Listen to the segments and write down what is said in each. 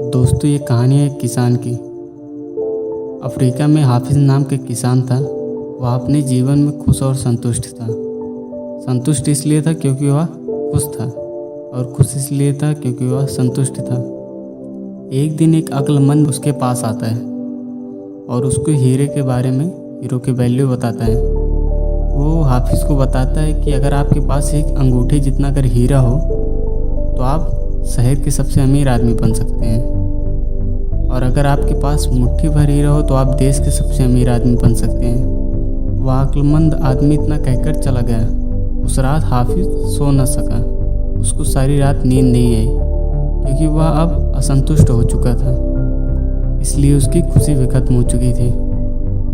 दोस्तों, ये कहानी है एक किसान की। अफ्रीका में हाफिज नाम के किसान था। वह अपने जीवन में खुश और संतुष्ट था। संतुष्ट इसलिए था क्योंकि वह खुश था, और खुश इसलिए था क्योंकि वह संतुष्ट था। एक दिन एक अक्लमंद उसके पास आता है और उसको हीरे के बारे में, हीरो की वैल्यू बताता है। वो हाफिज को बताता है कि अगर आपके पास एक अंगूठे जितना अगर हीरा हो तो आप शहर के सबसे अमीर आदमी बन सकते हैं, और अगर आपके पास मुट्ठी भर हीरा हो तो आप देश के सबसे अमीर आदमी बन सकते हैं। वह अक्लमंद आदमी इतना कहकर चला गया। उस रात हाफिज सो न सका। उसको सारी रात नींद नहीं आई क्योंकि वह अब असंतुष्ट हो चुका था, इसलिए उसकी खुशी भी खत्म हो चुकी थी।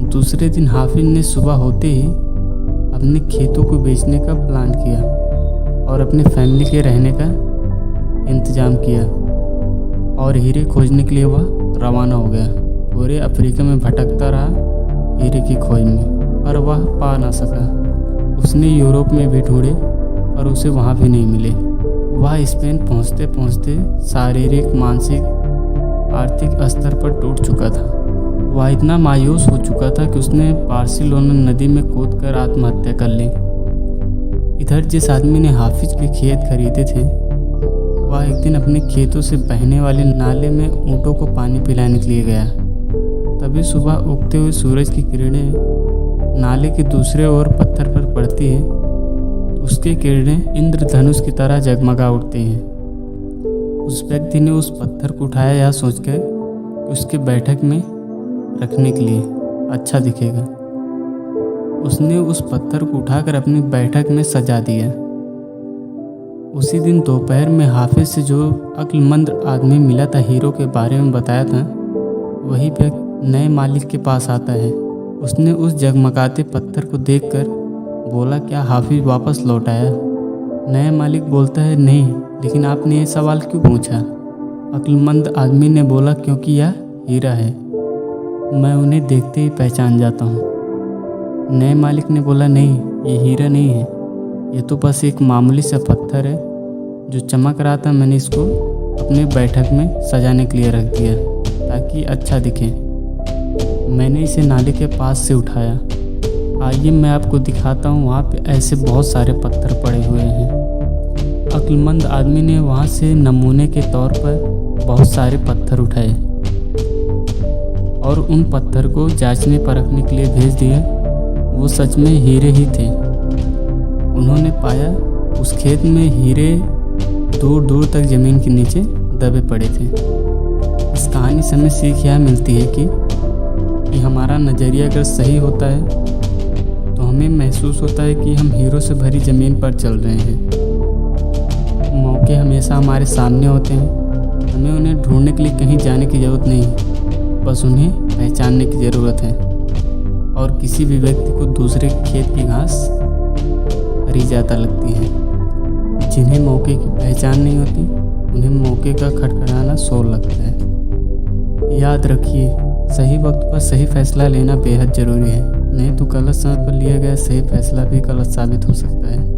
दूसरे दिन हाफिज ने सुबह होते ही अपने खेतों को बेचने का प्लान किया और अपने फैमिली के रहने का इंतजाम किया, और हीरे खोजने के लिए वह रवाना हो गया। पूरे अफ्रीका में भटकता रहा हीरे की खोज में, पर वह पा ना सका। उसने यूरोप में भी ढूंढे पर उसे वहाँ भी नहीं मिले। वह स्पेन पहुँचते पहुँचते शारीरिक, मानसिक, आर्थिक स्तर पर टूट चुका था। वह इतना मायूस हो चुका था कि उसने बार्सिलोना नदी में कूदकर आत्महत्या कर ली। इधर जिस आदमी ने हाफिज के खेत खरीदे थे, वह एक दिन अपने खेतों से बहने वाले नाले में ऊँटों को पानी पिलाने के लिए गया। तभी सुबह उगते हुए सूरज की किरणें नाले के दूसरे ओर पत्थर पर पड़ती है तो उसके किरणें इंद्रधनुष की तरह जगमगा उठते हैं। उस व्यक्ति ने उस पत्थर को उठाया यह सोचकर कि उसके बैठक में रखने के लिए अच्छा दिखेगा। उसने उस पत्थर को उठाकर अपनी बैठक में सजा दिया। उसी दिन दोपहर में हाफिज से जो अक्लमंद आदमी मिला था, हीरो के बारे में बताया था, वही व्यक्ति नए मालिक के पास आता है। उसने उस जगमगाते पत्थर को देखकर बोला, क्या हाफिज वापस लौट आया? नया मालिक बोलता है, नहीं, लेकिन आपने ये सवाल क्यों पूछा? अक्लमंद आदमी ने बोला, क्योंकि यह हीरा है, मैं उन्हें देखते ही पहचान जाता हूँ। नए मालिक ने बोला, नहीं, ये हीरा नहीं है, ये तो बस एक मामूली सा पत्थर है जो चमक रहा था। मैंने इसको अपने बैठक में सजाने के लिए रख दिया ताकि अच्छा दिखे। मैंने इसे नाले के पास से उठाया। आइए मैं आपको दिखाता हूँ, वहाँ पे ऐसे बहुत सारे पत्थर पड़े हुए हैं। अक्लमंद आदमी ने वहाँ से नमूने के तौर पर बहुत सारे पत्थर उठाए और उन पत्थर को जांचने परखने के लिए भेज दिए। वो सच में हीरे ही थे। उन्होंने पाया उस खेत में हीरे दूर दूर तक ज़मीन के नीचे दबे पड़े थे। इस कहानी से हमें सीख यह मिलती है कि हमारा नज़रिया अगर सही होता है तो हमें महसूस होता है कि हम हीरो से भरी ज़मीन पर चल रहे हैं। मौके हमेशा हमारे सामने होते हैं, हमें उन्हें ढूंढने के लिए कहीं जाने की ज़रूरत नहीं है, बस उन्हें पहचानने की ज़रूरत है। और किसी भी व्यक्ति को दूसरे खेत की घास हरी ज़्यादा लगती है। जिन्हें मौके की पहचान नहीं होती, उन्हें मौके का खटखटाना शोर लगता है। याद रखिए, सही वक्त पर सही फैसला लेना बेहद ज़रूरी है, नहीं तो गलत समय पर लिया गया सही फैसला भी गलत साबित हो सकता है।